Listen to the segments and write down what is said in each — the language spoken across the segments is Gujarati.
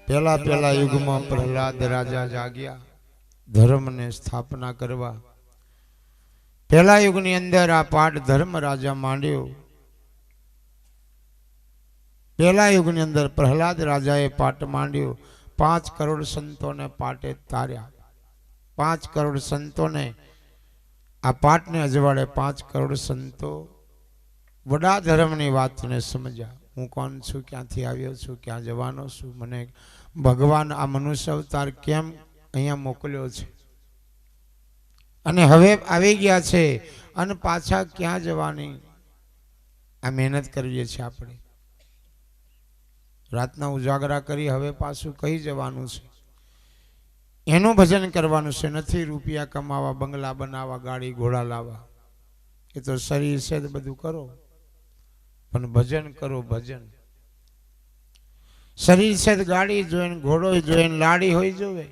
પેલા યુગમાં પ્રહલાદ રાજા જાગ્યા ધર્મને સ્થાપના કરવા। પેલા યુગની અંદર આ પાઠ ધર્મ રાજા માંડ્યો। પેલા યુગની અંદર પ્રહલાદ રાજાએ પાઠ માંડ્યો। 5 કરોડ સંતોને પાટે તાર્યા। 5 કરોડ સંતોને આ પાઠને અજવાળે 5 કરોડ સંતો વડા ધર્મની વાતને સમજ્યા। હું કોણ છું, ક્યાંથી આવ્યો છું, ક્યાં જવાનો છું, મને ભગવાન આ મનુષ્ય અવતાર કેમ અહીંયા મોકલ્યો છે, અને હવે આવી ગયા છે અને પાછા ક્યાં જવાની આ મહેનત કરીએ છીએ આપણે। રાતના ઉજાગરા કરી હવે પાછું કઈ જવાનું છે, એનું ભજન કરવાનું છે। નથી રૂપિયા કમાવા, બંગલા બનાવવા, ગાડી ઘોડા લાવવા, એ તો શરીર છે તો બધું કરો, પણ ભજન કરો ભજન। શરીર છે ગાડી જોઈને, ઘોડો જોઈને, લાડી હોય જોવે,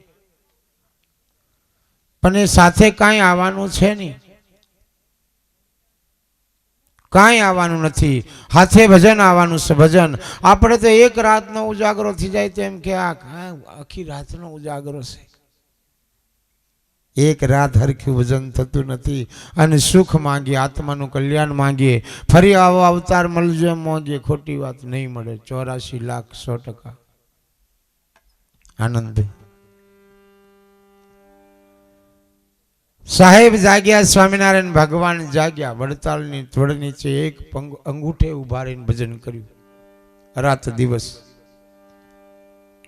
પણ એ સાથે કાંઈ આવવાનું છે નહીં, કાંઈ આવવાનું નથી। હાથે ભજન આવવાનું છે, ભજન। આપણે તો એક રાતનો ઉજાગરો થઈ જાય તો એમ કે આ આખી રાતનો ઉજાગરો છે। એક રાત હરખ્યું ભજન થતું નથી, અને સુખ માંગીએ, આત્માનું કલ્યાણ માંગીએ, ફરી આવો અવતાર મળજો એમ માંગીએ, ખોટી વાત નહીં મળે। 84 લાખ 100%। આનંદભાઈ સાહેબ જાગ્યા, સ્વામિનારાયણ ભગવાન જાગ્યા। વડતાલની થોડ નીચે એક અંગૂઠે ઉભા રહીને ભજન કર્યું રાત દિવસ।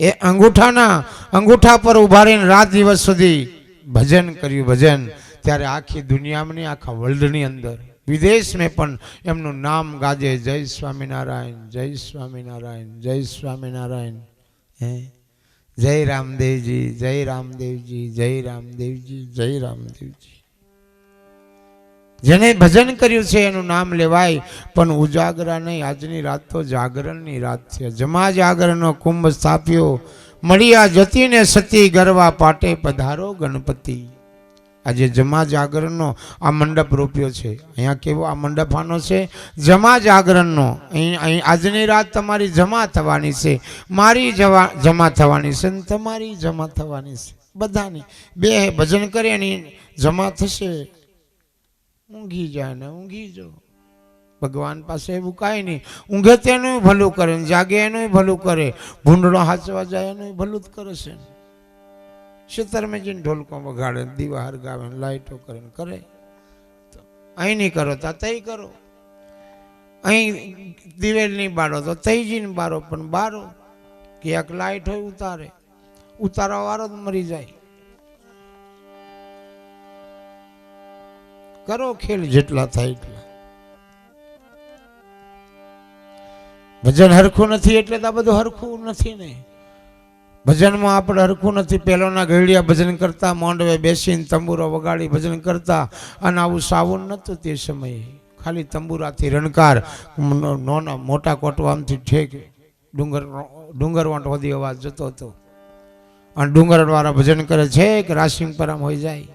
એ અંગૂઠા પર ઉભા રહીને રાત દિવસ સુધી ભજન કર્યું ભજન। ત્યારે આખી દુનિયામાં નહીં, આખા વર્લ્ડની અંદર, વિદેશમાં પણ એમનું નામ ગાજે, જય સ્વામિનારાયણ, જય સ્વામિનારાયણ, જય સ્વામિનારાયણ, હે જય રામદેવજી, જય રામદેવજી, જય રામદેવજી, જય રામદેવજી। જેને ભજન કર્યું છે એનું નામ લેવાય, પણ ઉજાગરા નહીં। આજની રાત તો જાગરણની રાત છે। જમા જાગરણનો કુંભ સ્થાપ્યો, મળ્યા જતીને સતી ગરવા, પાટે પધારો ગણપતિ। આજે જમા જાગરણનો આ મંડપ રૂપ્યો છે। અહીંયા કેવો આ મંડપ આનો છે? જમા જાગરણનો। અહીં આજની રાત તમારી જમા થવાની છે, મારી જમા થવાની છે, તમારી જમા થવાની છે, બધાની। બે ભજન કરે એની જમા થશે। ઊંઘી જાય ને ઊંઘી જો, ભગવાન પાસે એવું કાંઈ નહીં। ઊંઘે તેનું ભલું કરે, જાગે એનું ભલું કરે, ભૂંડળો હાચવા જાય એનું ભલું જ કરે છે। ખેતરમાં જઈને ઢોલકો વગાડે, દીવા હરગાવે, લાઈટો કરે, અહીં નહીં કરો તો તઈ કરો, અહીં દિવેલ નહીં બાળો તો તઈ જઈને બારો, પણ બારો કે એક લાઈટ હોય ઉતારવા વાળો જ મરી જાય। કરો ખેલ જેટલા થાય એટલા। ભજન હરખું નથી એટલે તો આ બધું હરખું નથી ને। ભજનમાં આપણે હરખું નથી। પહેલોના ગયડિયા ભજન કરતા, મોંડવે બેસીને તંબુરો વગાડી ભજન કરતા, અને આવું સાવન નહોતું તે સમયે। ખાલી તંબુરાથી રણકાર, મોટા કોટવામથી ઠેક ડુંગરવાંટ સુધી અવાજ જતો હતો, અને ડુંગરવાળા ભજન કરે છે કે રાશિંગપરામ હોઈ જાય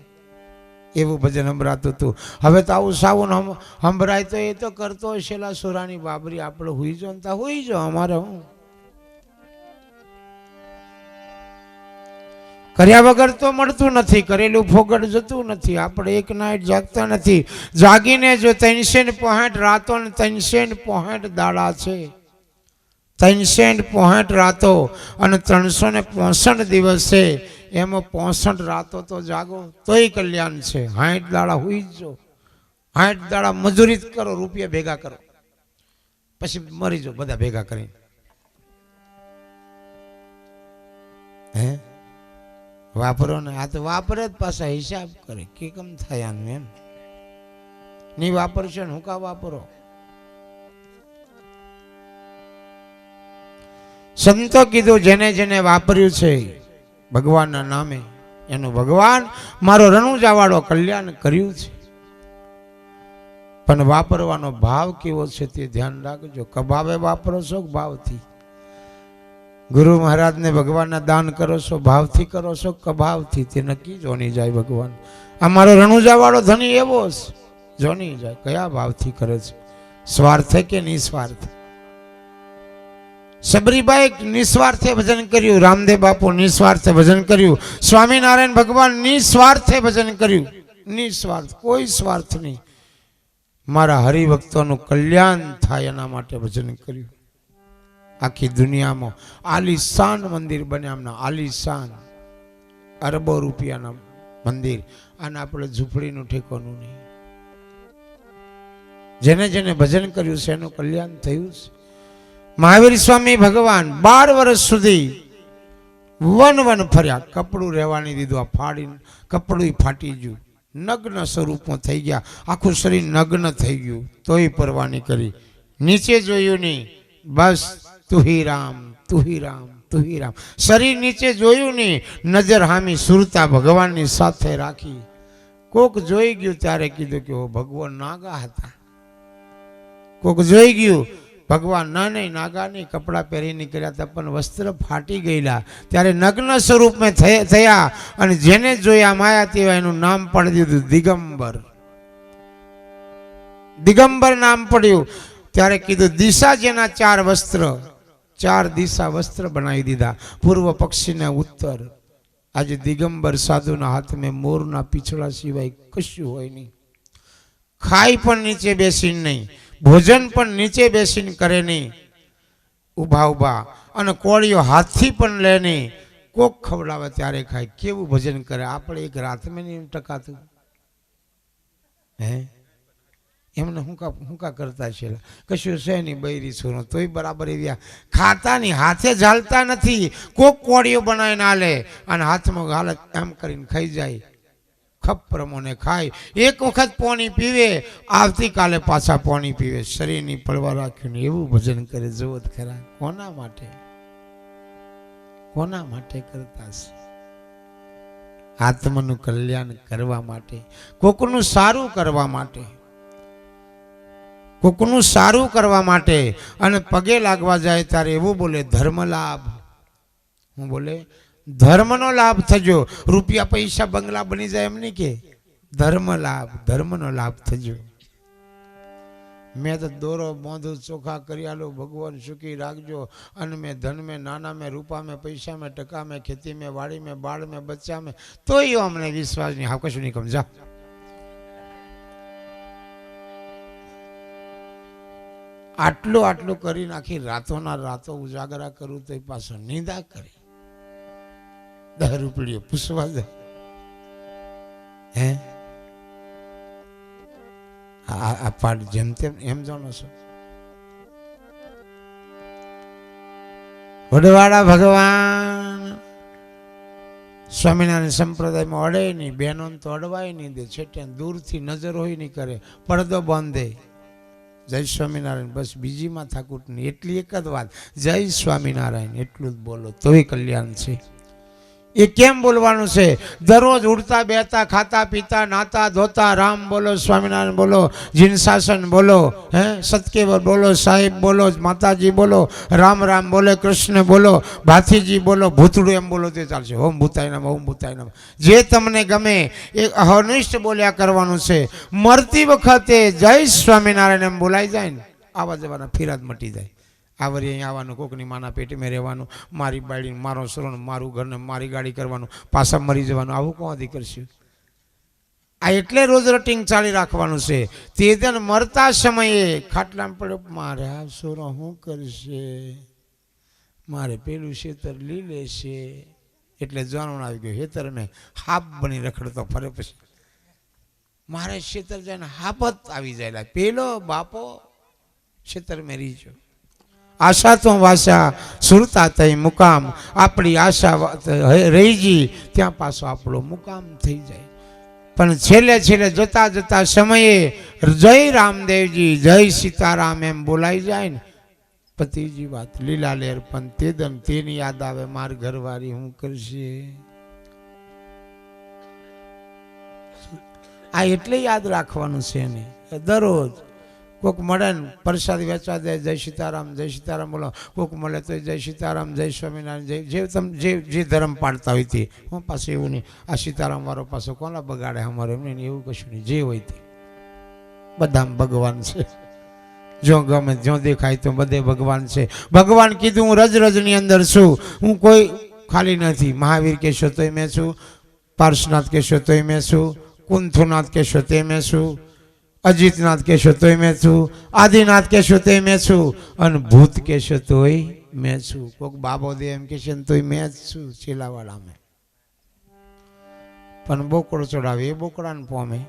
એવું ભજન સંભળાતું હતું। હવે તો આવું સાવન સંભળાય તો એ તો કરતો હોય શેલા સોરાની બાબરી, આપણે હુઈ જો ને તા હુઈ જો, અમારે હું કર્યા વગર તો મળતું નથી, કરેલું ફોગટ જતું નથી। આપણે એક નાઈટ જાગતા નથી, જાગીને જો 365 રાતો ને 365 દાડા છે, 365 રાતો અને 365 દિવસ છે, એમાં 65 રાતો તો જાગો તોય કલ્યાણ છે। 60 દાડા હુઈ જો, 60 દાડા મજૂરી કરો, રૂપિયા ભેગા કરો, પછી મરી જાઓ બધા ભેગા કરીને। હે વાપરો ને, આ તો વાપરે જ પાછા હિસાબ કરે કે કેમ થાય આનું, એમ નહીં વાપરશો ને હું કા વાપરો। સંતો કીધું જેને જેને વાપર્યું છે ભગવાનના નામે, એનું ભગવાન મારો રણુજાવાળો કલ્યાણ કર્યું છે। પણ વાપરવાનો ભાવ કેવો છે તે ધ્યાન રાખજો। કભાવે વાપરો છો ભાવથી? ગુરુ મહારાજને ભગવાનના દાન કરો છો ભાવથી કરો છો કભાવથી? તે નક્કી જોની જાય ભગવાન। અમારો રણુજાવાળો ધણી એવો છે, જોની જાય કયા ભાવથી કરે છે, સ્વાર્થ કે નિસ્વાર્થ। સબરીબાઈ નિસ્વાર્થે ભજન કર્યું, રામદેવ બાપુ નિસ્વાર્થે ભજન કર્યું, સ્વામિનારાયણ ભગવાન નિસ્વાર્થે ભજન કર્યું. નિસ્વાર્થ, કોઈ સ્વાર્થ નહીં. મારા હરિભક્તોનું કલ્યાણ થાય એના માટે ભજન કર્યું. આખી દુનિયામાં આલીશાન મંદિર બન્યા. એમના આલીશાન અરબો રૂપિયાના મંદિર. આને આપણે ઝૂંપડીનું ઠેકાનું નહીં. જેને જેને ભજન કર્યું છે એનું કલ્યાણ થયું છે. મહાવીર સ્વામી ભગવાન 12 વર્ષ સુધી વન ફર્યા. કપડું રહેવાની દીધું. આ ફાડીને કપડું ફાટી ગયું. નગ્ન સ્વરૂપમાં થઈ ગયા. આખું શરીર નગ્ન થઈ ગયું. તોય પરવા નહીં કરી. નીચે જોયું નહીં. બસ તું હી રામ, તું હી રામ, તું હી રામ. શરીર નીચે જોયું નહીં. નજર હામી સુરતા ભગવાનની સાથે રાખી. કોક જોઈ ગયું ત્યારે કીધું કે ભગવાન નાગા હતા. કોક જોઈ ગયું ભગવાન ના નહીં નાગા નહીં, કપડાં પહેરી નીકળ્યા હતા પણ વસ્ત્ર ફાટી ગયેલા. ત્યારે નગ્ન સ્વરૂપમાં થયા અને જેને જોયા માયા તેવા એનું નામ પાડી દીધું દિગંબર. દિગંબર નામ પડ્યું. ત્યારે કીધું દિશા જેના 4 વસ્ત્ર, 4 દિશા વસ્ત્ર બનાવી દીધા. પૂર્વ પક્ષીને ઉત્તર. આજે દિગંબર સાધુના હાથમાં મોરના પીછડા સિવાય કશું હોય નહીં. ખાઈ પણ નીચે બેસીને નહીં, ભોજન પણ નીચે બેસીને કરે નહીં, ઊભા ઊભા. અને કોળીઓ હાથથી પણ લે નહીં. કોક ખવડાવે ત્યારે ખાય. કેવું ભજન કરે. આપણે એક રાતમાં નહીં ટકાતું. હે એમને હું કા કરતા છે? કશું છે નહીં. બૈરી છોરો તોય બરાબર એવી ખાતા નહીં. હાથે ઝાલતા નથી. કોક કોળીઓ બનાવીને હાલે અને હાથમાં હાલત એમ કરીને ખાઈ જાય. ખપ પ્રમાણે ખાય. એક વખત પાણી પીવે, આવતીકાલે પાછા પાણી પીવે. શરીરની પડવા રાખ્યું એવું ભજન કરે. જોત ખરા કોના માટે, કોના માટે કરતા છે? આત્માનું કલ્યાણ કરવા માટે, કોકનું સારું કરવા માટે, કોકનું સારું કરવા માટે. અને પગે લાગવા જાય ત્યારે એવું બોલે ધર્મ લાભ. હું બોલે ધર્મનો લાભ થજો. રૂપિયા પૈસા બંગલા બની જાય એમ નહીં કે ધર્મ લાભ, ધર્મનો લાભ થજો. મેં તો દોરો મોંધું ચોખા કરી આલો, ભગવાન સુખી રાખજો. અને મેં ધન में नाना में रूपा में पैसा में टका में खेती में वाड़ी में बाढ़ में बच्चा में. तो ये अમને વિશ્વાસ નહીં. હા કશું નહીં કમ જા. આટલું આટલું કરી નાખી રાતોના રાતો ઉજાગરા કરું તો પાછો નિંદા કરી. 10 રૂપિયા પૂછવા જાય. હે આ પાઠ જેમ તેમ એમ જાણો છો. વડવાળા ભગવાન સ્વામિનારાયણ સંપ્રદાયમાં અડે નહીં. બહેનો તો અડવાય નહીં દે. છેટે દૂરથી નજર હોય નહીં કરે. પડદો બાંધે. જય સ્વામિનારાયણ. બસ બીજી માથાકૂટ નહીં. એટલી એક જ વાત, જય સ્વામિનારાયણ એટલું જ બોલો તોય કલ્યાણ છે. એ કેમ બોલવાનું છે? દરરોજ ઉડતા બેતા ખાતા પીતા નાતા ધોતા રામ બોલો, સ્વામિનારાયણ બોલો, જીનશાસન બોલો, હે સતકેવર બોલો, સાહેબ બોલો, માતાજી બોલો, રામ રામ બોલે, કૃષ્ણ બોલો, ભાથીજી બોલો, ભૂતડું એમ બોલો તે ચાલશે. ઓમ ભૂતાય નમઃ, ઓમ ભૂતાય નમઃ. જે તમને ગમે એ અહનિષ્ઠ બોલ્યા કરવાનું છે. મરતી વખતે જય સ્વામિનારાયણ એમ બોલાઈ જાય ને આવા જવાના ફિરાદ મટી જાય. આવરી અહીં આવવાનું, કોકની માના પેટીમાં રહેવાનું, મારી બાળી મારો સરોણ, મારું ઘરને મારી ગાડી કરવાનું, પાછા મરી જવાનું. આવું કોણ કરશું? આ એટલે રોજ રટિંગ ચાલી રાખવાનું છે. તે દિન મરતા સમયે ખાટલામાં પડ્યો, મારે આ સોરો શું કરશે, મારે પેલું ખેતર લઈ લેશે. એટલે જાણવું આવી ગયું ખેતર મેં હાપ બની રખડતો ફરે. પછી મારે ખેતર જઈને હાપત આવી જાય. પેલો બાપો ખેતર મેં રીજો. આશા તો વાસા સુરતા તઈ મુકામ. આપણી આશા રહી ગઈ ત્યાં પાછો આપણો મુકામ થઈ જાય. પણ છેલ્લે છેલ્લે જતા જતા સમયે જય રામદેવજી, જય સીતારામ એમ બોલાઈ જાય ને પતિજી વાત લીલા લેર. પણ તે દમ તેની યાદ આવે, માર ઘરવાળી હું કરશે. આ એટલે યાદ રાખવાનું છે ને. દરરોજ કોક મળે ને પ્રસાદ વેચવા જાય, જય સીતારામ, જય સીતારામ બોલો. કોક મળે તો જય સીતારામ, જય સ્વામિનારાયણ, જય જે તમે જે ધર્મ પાડતા હોય તે. હું પાછું એવું નહીં આ સીતારામ વાળો પાછો કોના બગાડે અમારે એમ નહીં, એવું કશું નહીં. જે હોય તે બધામાં ભગવાન છે. જો ગમે જો દેખાય તો બધે ભગવાન છે. ભગવાન કીધું હું રજ રજની અંદર છું, હું કોઈ ખાલી નથી. મહાવીર કહેશો તોય મેં છું, પાર્શનાથ કહેશો તોય મેં છું, કુંથુનાથ કહેશો તે મેં છું, અજીતનાથ કહેશો તોય મેં છું, આદિનાથ કહેશો તોય મેં છું, અને ભૂત કહેશો તોય મેં છું. કોઈક બાબો દે એમ કહેશે ને તોય મેં જ છું. ચીલાવાળામાં પણ બોકડો ચડાવે એ બોકડાને પોમે.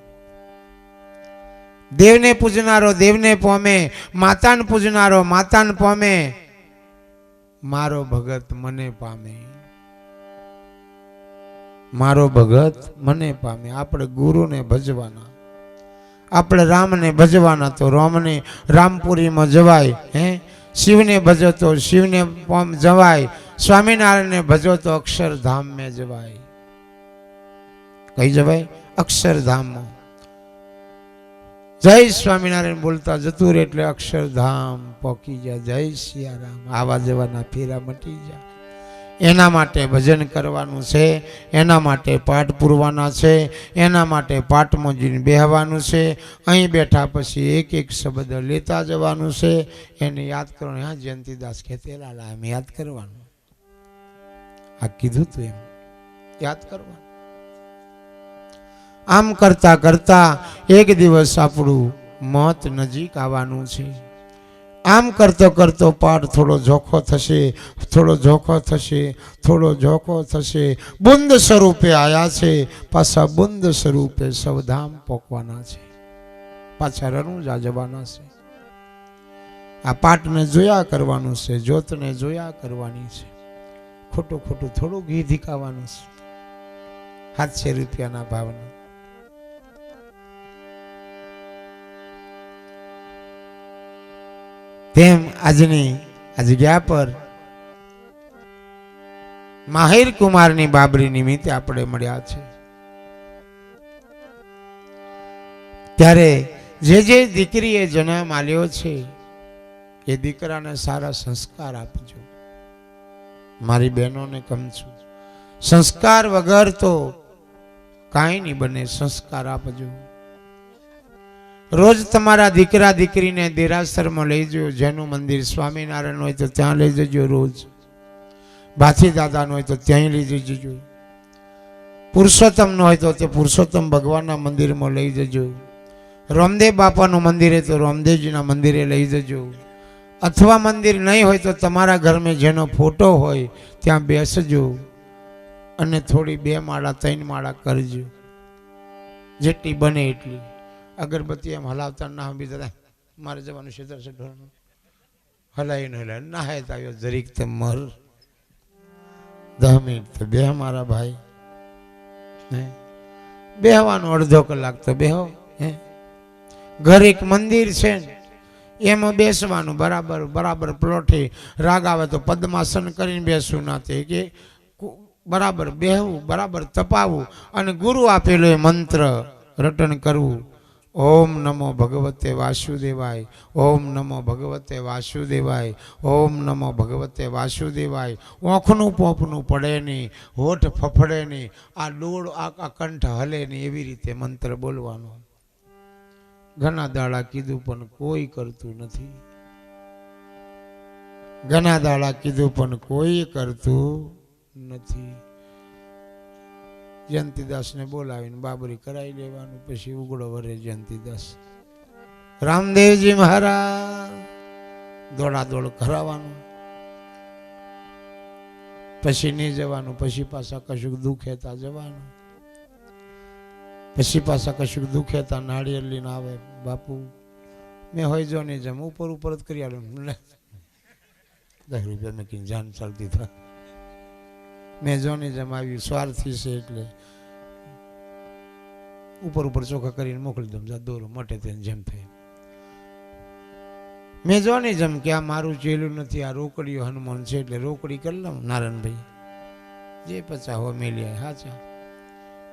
દેવને પૂજનારો દેવને પોમે, માતાને પૂજનારો માતાને પોમે. મારો ભગત મને પામે, મારો ભગત મને પામે. આપણે ગુરુને ભજવાના, આપણે રામને ભજવાના તો રામને રામપુરીમાં જવાય. શિવને ભજો તો શિવને જવાય, સ્વામિનારાયણને ભજો તો અક્ષરધામ में જવાય. કઈ જવાય? અક્ષરધામમાં. જય સ્વામિનારાયણ બોલતા જતું રહે એટલે અક્ષરધામ પોકી જાય. જય સિયારામ. આવા જવાના ફેરા મટી જાય. એના માટે ભજન કરવાનું છે, એના માટે પાઠ પૂરવાના છે, એના માટે પાઠમાં જઈને બેહવાનું છે. અહીં બેઠા પછી એક એક શબ્દ લેતા જવાનું છે, એને યાદ કરવાનું. હા, જયંતિદાસ ખેતેલા એમ યાદ કરવાનું. આ કીધું તું એમ યાદ કરવાનું. આમ કરતા કરતા એક દિવસ આપણું મોત નજીક આવવાનું છે. આમ કરતો કરતો પાઠ થોડો ઝોખો થશે, થોડો ઝોખો થશે, થોડો ઝોખો થશે. બુંદ સ્વરૂપે આયા છે, પાછા બુંદ સ્વરૂપે સવધામ પોકવાના છે, પાછા રણુજા જવાના છે. આ પાઠને જોયા કરવાનું છે, જ્યોતને જોયા કરવાની છે. ખોટું ખોટું થોડું ઘી ધીકાવાનું છે, 700 રૂપિયાના ભાવનું. તેમ આજની આ જગ્યા પર માહિર કુમારની બાબરી નિમિત્તે આપણે મળ્યા છે. ત્યારે જે દીકરીએ જન્મ આલ્યો છે એ દીકરાને સારા સંસ્કાર આપજો. મારી બહેનોને કહું છું, સંસ્કાર વગર તો કાંઈ નહીં બને. સંસ્કાર આપજો. રોજ તમારા દીકરા દીકરીને દેરાસરમાં લઈ જજો. જેનું મંદિર સ્વામિનારાયણ હોય તો ત્યાં લઈ જજો. રોજ ભાથી દાદાનું હોય તો ત્યાં લઈ જજો. પુરુષોત્તમનું હોય તો તે પુરુષોત્તમ ભગવાનના મંદિરમાં લઈ જજો. રામદેવ બાપાનું મંદિર હોય તો રામદેવજીના મંદિરે લઈ જજો. અથવા મંદિર નહીં હોય તો તમારા ઘરમાં જેનો ફોટો હોય ત્યાં બેસજો અને થોડી 2 માળા 3 માળા કરજો, જેટલી બને એટલી. અગરબત્તી એમ હલાવતા ના બીજા મારે જવાનું છે હલાવીને હલાય ના હે તો આવ્યો જરીક તો મર 10 મિનિટ તો બે મારા ભાઈ બેહવાનું. અડધો કલાક તો બેહો. ઘર એક મંદિર છે ને એમાં બેસવાનું. બરાબર બરાબર પ્લોટે રાગ આવે તો પદ્માસન કરીને બેસવું ના તે કે બરાબર બેહવું, બરાબર તપાવવું અને ગુરુ આપેલો એ મંત્ર રટન કરવું. ઓમ નમો ભગવતે વાસુદેવાય, ઓમ નમો ભગવતે વાસુદેવાય, ઓમ નમો ભગવતે વાસુદેવાય. ઓંખનું પોપનું પડે નહીં, હોઠ ફફડે નહીં, આ ડોળ આ કંઠ હલે નહીં, એવી રીતે મંત્ર બોલવાનો. ઘણા દાડા કીધું પણ કોઈ કરતું નથી. ઘણા દાડા કીધું પણ કોઈ કરતું નથી. જયંતિદાસ ને બોલાવીને બાબરી કરાવી લેવાનું. પછી ઉગડો વરે જયંતિદાસ. રામદેવજી મહારાજ દોડાદોડ કરાવવાનું. પછી નહીં જવાનું. પછી પાછા કશુંક દુખેતા જવાનું. પછી પાછા કશુંક દુખેતા નાળિયેર લઈને આવે. બાપુ મેં હોય જો નહીં જમ ઉપર ઉપર જ કરી આલું. 10 રૂપિયા મેં કઈ જાન ચાલતી થાય. મેં જોની જેમ આવ્યું સ્વાર્થી છે એટલે ઉપર ઉપર ચોખ્ખા કરીને મોકલી દઉં. જા દોરો મટે તેને જેમ થાય. મેં જોની જેમ કે આ મારું ચેલું નથી, આ રોકડીઓ હનુમાન છે એટલે રોકડી કરી લઉં. નારાયણભાઈ જે 50 હો મેલ્યા હાચા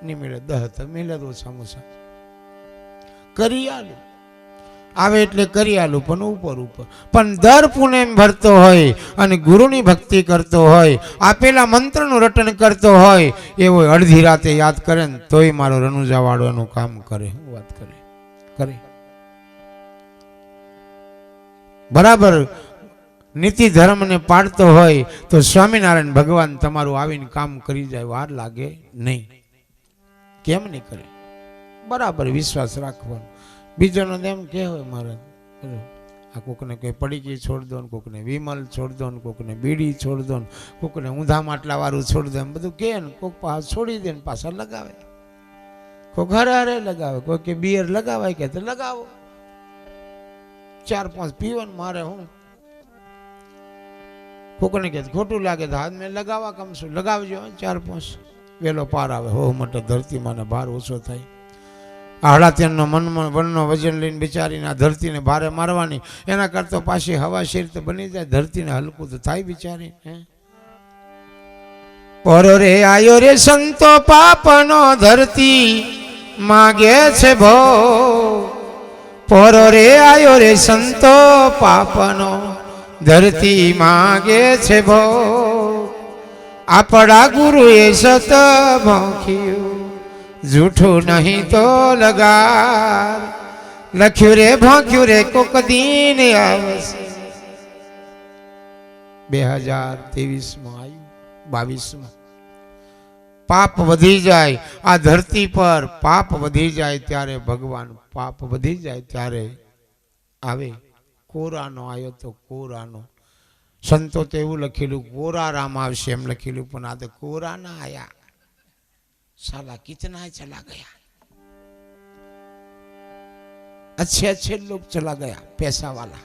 નહીં મેળે 10 તો મેલ્યા તો ઓછામાં કરી આલું. આવે એટલે કરી આલું પણ ઉપર ઉપર. પણ દર પુણ્ય ભરતો હોય અને ગુરુની ભક્તિ કરતો હોય, આપેલા મંત્રનું રટન કરતો હોય, એવો અડધી રાતે યાદ કરે ને તોય મારો રણુજા વાળો એનું કામ કરે. વાત કરે કરે બરાબર નીતિ ધર્મને પાડતો હોય તો સ્વામિનારાયણ ભગવાન તમારું આવીને કામ કરી જાય, વાર લાગે નહીં. કેમ નહીં કરે? બરાબર વિશ્વાસ રાખવાનો. બીજોનો એમ કે હોય મારે આ કોકને કંઈ પડીકી છોડ દો ને, કોકને વિમલ છોડ દો ને, કોકને બીડી છોડ દો ને, કોકને ઊંધા માટલા વાળું છોડ દો, એમ બધું કે ને કોક પાછા છોડી દે ને પાછા લગાવે. કોક હરે હરે લગાવે, કોઈ કે બિયર લગાવાય કે તો લગાવો, 4-5 પીવન મારે હું. કોકને કે ખોટું લાગે તો હાથ મેં લગાવવા કમ છું, લગાવજો 4-5 વેલો પાર આવે. હો માટે ધરતીમાં ભાર ઓછો થાય. આહડા તેનો મનમાં વનનો વજન લઈને બિચારીને આ ધરતીને ભારે મારવાની, એના કરતા પાછી હવા શેર તો બની જાય, ધરતીને હલકું તો થાય બિચારી. પોરો રે આયો રે સંતો પાપનો ધરતી માગે છે ભો, પોરો રે આયો રે સંતો પાપનો ધરતી માગે છે ભો, આપણા ગુરુએ સત ભોખ્યું જૂઠું નહીં તો લગાર, લખ્યું રે ભોંક્યું રે કોક દીન આવશે. 2023માં આવ્યું, 22માં પાપ વધી જાય આ ધરતી પર, પાપ વધી જાય ત્યારે ભગવાન, પાપ વધી જાય ત્યારે આવે. કોરાનો આવ્યો તો કોરાનો, સંતો તો એવું લખેલું કોરારામ આવશે એમ લખેલું, પણ આ તો કોરાના આયા. साला कितना चला गया, अच्छे अच्छे लोग चला गया, पैसा वाला,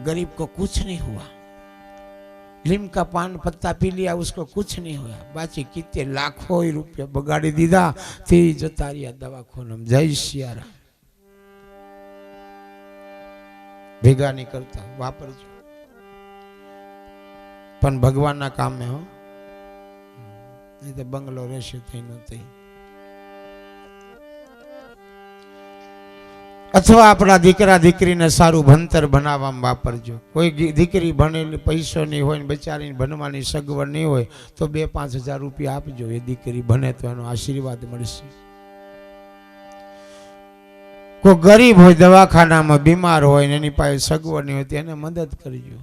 गरीब को कुछ नहीं हुआ. लीम का पान पत्ता पी लिया उसको कुछ नहीं हुआ, बाकी कितने लाखों रुपया बगाड़ी दीदा ते जता रिया दवाखाना. जय सियाराम. भेगा नहीं करता, वापरजो पण भगवान ना काम में हो, नहीं तो बंगलो રહેશે થઈ ન થઈ. અથવા આપણા દીકરા દીકરીને સારું ભણતર બનાવવામાં વાપરજો. કોઈ દીકરી ભણેલી પૈસો નહીં હોય ને બચારીને ભણવાની સગવડ નહીં હોય તો 2-5 હજાર રૂપિયા આપજો, એ દીકરી ભણે તો એનો આશીર્વાદ મળશે. કોઈ ગરીબ હોય દવાખાનામાં બીમાર હોય ને એની પાસે સગવડ નહીં હોય તો એને મદદ કરજો.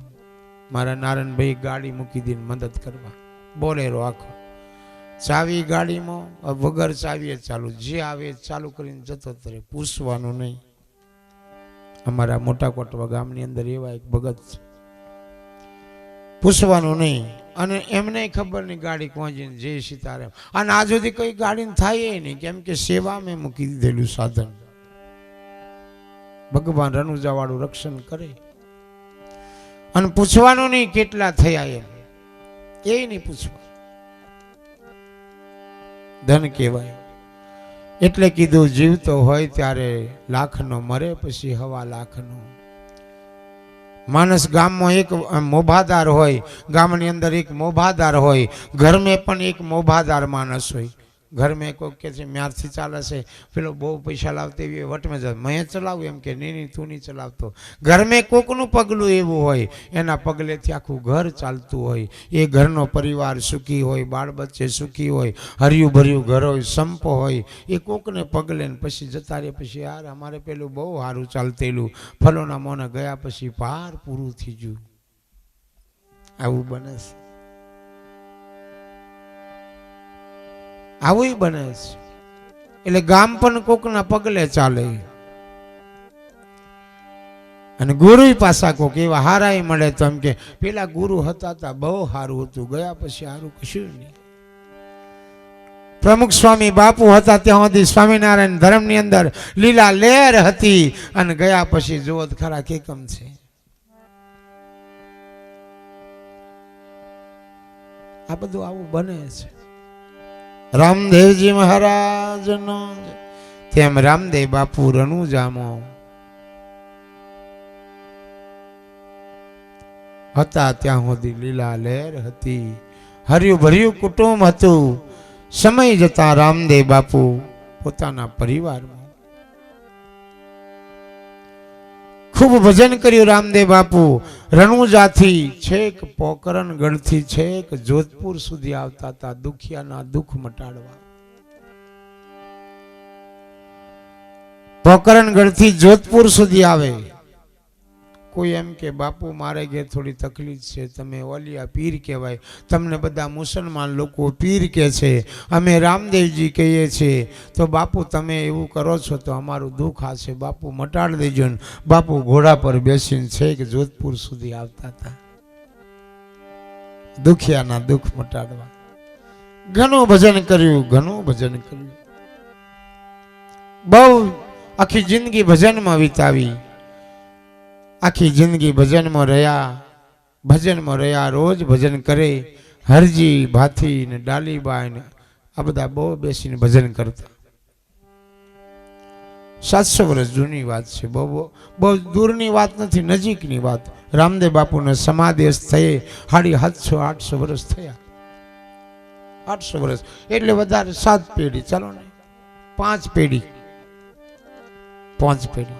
મારા નારાયણભાઈ ગાડી મૂકી દઈને મદદ કરવા, બોલેરો આખો, ચાવી ગાડીમાં વગર ચાવીએ ચાલુ, જે આવે ચાલુ કરીને જતો રહે, પૂછવાનું નહીં. અમારા મોટા કોટવા ગામની અંદર એવા એક ભગત છે, પૂછવાનું નહીં, અને એમને ખબર નહીં ગાડી પહોંચીને જય સીતારામ. અને આ સુધી કઈ ગાડીને થાય નહીં, કેમ કે સેવા મેં મૂકી દીધેલું સાધન. ભગવાન રનુજા વાળું રક્ષણ કરે. અને પૂછવાનું નહીં કેટલા થયા એમ, એ નહીં પૂછવા, ધન કહેવાય. એટલે કીધું જીવતો હોય ત્યારે લાખનો, મરે પછી 1.25 લાખનો. માણસ ગામમાં એક મોભાદાર હોય, ગામની અંદર એક મોભાદાર હોય, ઘરમાં પણ એક મોભાદાર માણસ હોય. घर में कोई के म्यार से चाले से पेलो बहु पैसा लावते वट में जाए मैं चलावू एम के नहीं तू नहीं चलावतो. घर में कोकनु पगलू एवं होय एना पगले थी आखू घर चालतू होय. ए घरनो परिवार सुखी होय, बाळ बच्चे सुखी होय, हरियु भर्यु घर होय, संप होय. ए कोकने पगले ने पछी जता रे पछी यार अमारे पेलू बहु हारू चालतेलू फलोना मोने गया पछी पार पूरू थी गयुं. आवुं बने छे, आवुं बने छे. એટલે ગામ પણ કોકના પગલે ચાલે અને ગુરુ પાછા કોક એવા હારાય મળે તો એમ કે પેલા ગુરુ હતા તા બહુ હારું હતું, ગયા પછી હારું કશું નહીં. પ્રમુખ સ્વામી બાપુ હતા ત્યાં સુધી સ્વામિનારાયણ ધર્મની અંદર લીલા લહેર હતી અને ગયા પછી જુઓ ખરા કેકમ છે. આ બધું આવું બને છે. રામદેવજી મહારાજ નો તેમ રામદેવ બાપુ રણુજામાં હતા ત્યાં સુધી લીલા લહેર હતી, હર્યું ભર્યું કુટુંબ હતું. સમય જતા રામદેવ બાપુ પોતાના પરિવારમાં ખૂબ ભજન કર્યું. રામદેવ બાપુ રણુજાથી છેક પોકરણગઢથી છેક જોધપુર સુધી આવતા હતા દુખિયાના દુઃખ મટાડવા. પોકરણગઢથી જોધપુર સુધી આવે. કોઈ એમ કે બાપુ મારે ઘેર થોડી તકલીફ છે, તમે ઓલિયા પીર કહેવાય, તમને બધા મુસલમાન લોકો પીર કહે છે, અમે રામદેવજી કહીએ છીએ, તો બાપુ તમે એવું કરો છો તો અમારું દુઃખ આ છે, બાપુ મટાડી દેજો ને. બાપુ ઘોડા પર બેસીને છે કે જોધપુર સુધી આવતા હતા દુખિયાના દુઃખ મટાડવા. ઘણું ભજન કર્યું, ઘણું ભજન કર્યું, બહુ આખી જિંદગી ભજનમાં વિતાવી, આખી જિંદગી ભજનમાં રહ્યા, રોજ ભજન કરે. હરજી ભાથી ને ડાલીબાઈ ને આ બધા બહુ બેસીને ભજન કરતા. 700 વર્ષ જૂની વાત છે, બહુ દૂરની વાત નથી, નજીકની વાત. રામદેવ બાપુને સમાદેશ થયે 750-800 વર્ષ થયા. 800 વર્ષ એટલે વધારે 7 પેઢી, ચાલો ને 5 પેઢી, 5 પેઢી.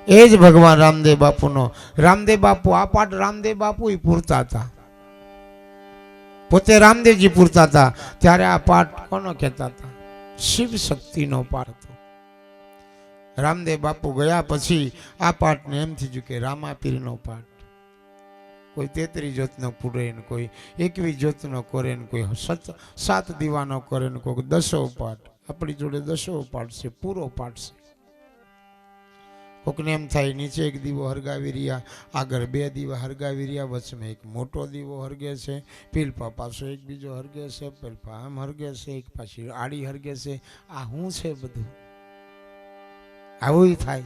એ જ ભગવાન રામદેવ બાપુનો. રામદેવ બાપુ આ પાઠ રામદેવ બાપુ પૂરતા હતા, પોતે રામદેવજી પૂરતા હતા. ત્યારે આ પાઠ કોનો કહેતા હતા? શિવ શક્તિનો પાઠ હતો. રામદેવ બાપુ ગયા પછી આ પાઠને એમ થઈ ગયું કે રામાપીરનો પાઠ. કોઈ 33 જ્યોતનો પૂરે ને કોઈ 21 જ્યોતનો કરે ને કોઈ 7 દીવાનો કરે ને કોઈ 10 પાઠ. આપણી જોડે 10 પાઠ છે, પૂરો પાઠ છે. કોકને એમ થાય નીચે એક દીવો હરગાવી રહ્યા, આગળ 2 દીવા હરગાવી રહ્યા, વચમાં એક મોટો દીવો હરગે છે, પીલપા પાછો એક બીજો હરગે છે, પીલપા આમ હરગે છે, એક પાછી આડી હરગે છે. આ શું છે બધું? આવું થાય.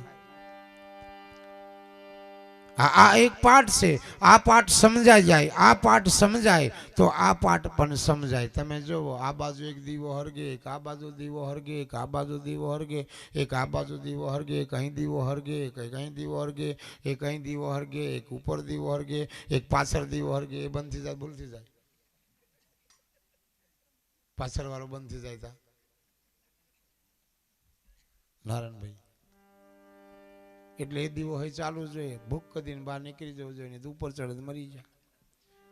આ એક પાઠ છે. આ પાઠ સમજાઈ જાય, આ પાઠ સમજાય તો આ પાઠ પણ સમજાય. તમે જોવો, આ બાજુ એક દીવો હરગે, એક આ બાજુ દીવો હરગે, એક આ બાજુ દીવો હરગે, એક આ બાજુ દીવો હરગે, એક અહીં દીવો હરગે, એક અહીં દીવો હરગે, એક અહીં દીવો હરગે, એક ઉપર દીવો હરગે, એક પાછળ દીવો હરગે. એ બંધ થઈ જાય, ભૂલ થઈ જાય, પાછળ વાળો બંધ થઈ જાય. નારાયણભાઈ એટલે એ દીવો હોય ચાલુ જોઈએ, ભૂખ કદીને બહાર નીકળી જવું જોઈએ, ઉપર ચડે મરી જાય.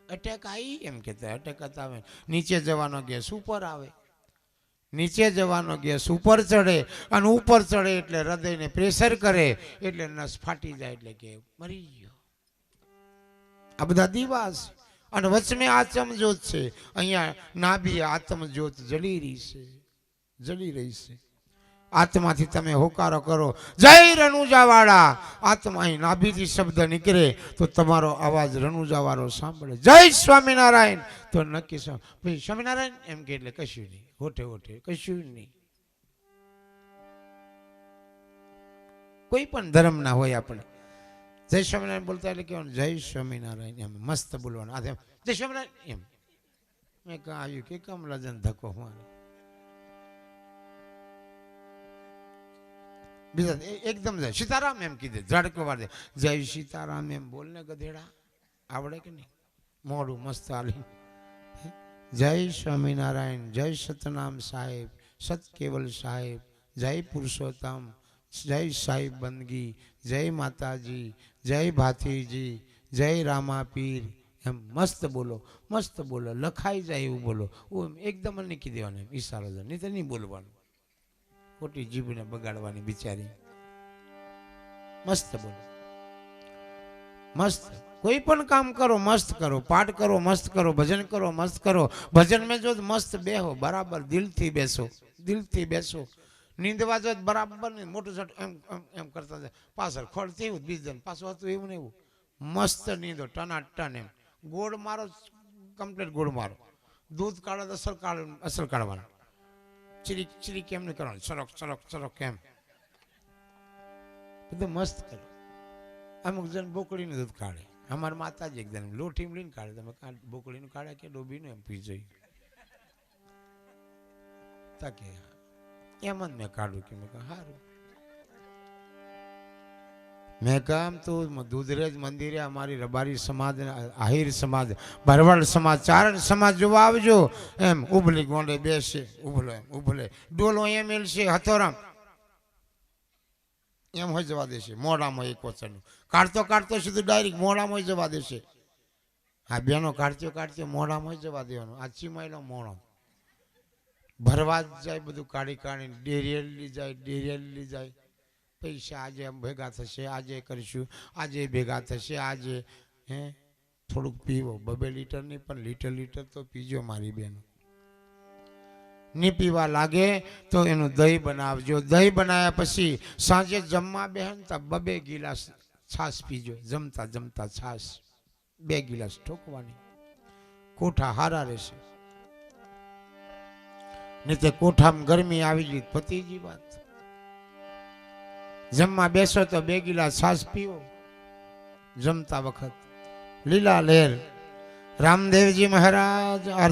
અટેક આવી એમ કેતા, અટેક આવે, નીચે જવાનો ગેસ ઉપર આવે, નીચે જવાનો ગેસ ઉપર ચડે, અને ઉપર ચડે એટલે હૃદયને પ્રેશર કરે એટલે નસ ફાટી જાય, એટલે કે મરી ગયો. આ બધા દીવા છે. અને વચમે આત્મજ્યોત છે, અહીંયા નાભી આત્મજ્યોત જલી રહી છે, જલી રહી છે. આત્માથી તમે હોકારો કરો, જય રણુજાવાળા. આત્મા અહીં નાભીથી શબ્દ નીકળે તો તમારો અવાજ રણુજાવાળો સાંભળે, જય સ્વામિનારાયણ તો નક્કી ભાઈ સ્વામિનારાયણ એમ કે એટલે કશું નહીં, હોઠે હોઠે કશું નહીં. કોઈ પણ ધર્મ ના હોય, આપણે જય સ્વામિનારાયણ બોલતા એટલે કેવાનું જય સ્વામિનારાયણ, એમ મસ્ત બોલવાનું. આ જય સ્વામિનારાયણ એમ મેં કહ્યું આવ્યું કે કમલાજન ધક્કો મારે. બીજા એકદમ જાય સીતારામ એમ કીધે, ઝાડકો વાર દે, જય સીતારામ એમ બોલને ગધેડા, આવડે કે નહીં? મોડું મસ્ત હાલી, જય સ્વામિનારાયણ, જય સતનામ સાહેબ, સત કેવલ સાહેબ, જય પુરુષોત્તમ, જય સાહેબ બંદગી, જય માતાજી, જય ભાથીજી, જય રામાપીર. એમ મસ્ત બોલો, મસ્ત બોલો, લખાઈ જાય એવું બોલો. એકદમ નહીં કીધી દેવાનું, ઈશારો નહીં તો નહીં બોલવાનું, ખોટી જીભને બગાડવાની બિચારી. મસ્ત બોલો, મસ્ત. કોઈ પણ કામ કરો મસ્ત કરો, પાઠ કરો મસ્ત કરો, ભજન કરો મસ્ત કરો. ભજન મેં જો મસ્ત બેહો, બરાબર દિલથી બેસો, દિલથી બેસો. નીંદવા જો બરાબર નહીં, મોટું શટ એમ એમ કરતા જાય, પાછળ ખોળતી એવું બીજન પાછું હતું એવું ને એવું. મસ્ત નીંદો, ટનાટન એમ. ગોળ મારો, કમ્પ્લીટ ગોળ મારો. દૂધ કાઢો તો અસલ કાઢવાના. ચીરી ચીરી કેમ નહીં કરવાનું, સરક સરક સરક કેમ, બધું મસ્ત કરો. અમુક જણ બોકડીનું દૂધ કાઢે, અમારા માતાજી એક જણ લોઠી લઈને કાઢે. તમે બોકડીનું કાઢે કે ડોબીનું એમ પી જોઈ તાકે એમ જ મેં કાઢું કે મેં કહ્યું સારું. મેં કામ તો દૂધરેજ મંદિરે અમારી રબારી સમાજ, આહિર સમાજ, ભરવાડ સમાજ, ચારણ સમાજ જોવા આવજો. એમ ઉભલી ગોંડે બેસે, ઉભલો એમ ઉભલે ડોલો એમ એલશે હથોરામ એમ હોય જવા દેશે. મોડામાં એક વચનનું કાઢતો કાઢતો સીધું ડાયરેક્ટ મોડામાં જવા દેશે. હા બેનો કાઢતો કાઢતો મોડામાં જવા દેવાનું. આ ચીમાયેલો મોણો ભરવા જ જાય, બધું કાઢી કાઢીને ડેરિયલી જાય, ડેરિયલી જાય. પૈસા આજે આમ ભેગા થશે, આજે કરીશું, આજે ભેગા થશે, આજે હે થોડુંક પીવો, 2 લીટર નહીં પણ લીટર લીટર તો પીજો મારી બેન. ની પીવા લાગે તો એનું દહીં બનાવજો. દહીં બનાવ્યા પછી સાંજે જમવા બેહન તો 2 ગિલાસ છાશ પીજો. જમતા જમતા છાશ 2 ગિલાસ ઠોકવાની. કોઠા હારા રહેશે. નહીં તે કોઠામાં ગરમી આવી ગઈ પતિજી વાત. જમવા બેસો તો 2 ગિલાસ છાશ પીવો જમતા વખત. લીલા લહેર રામદેવજી મહારાજ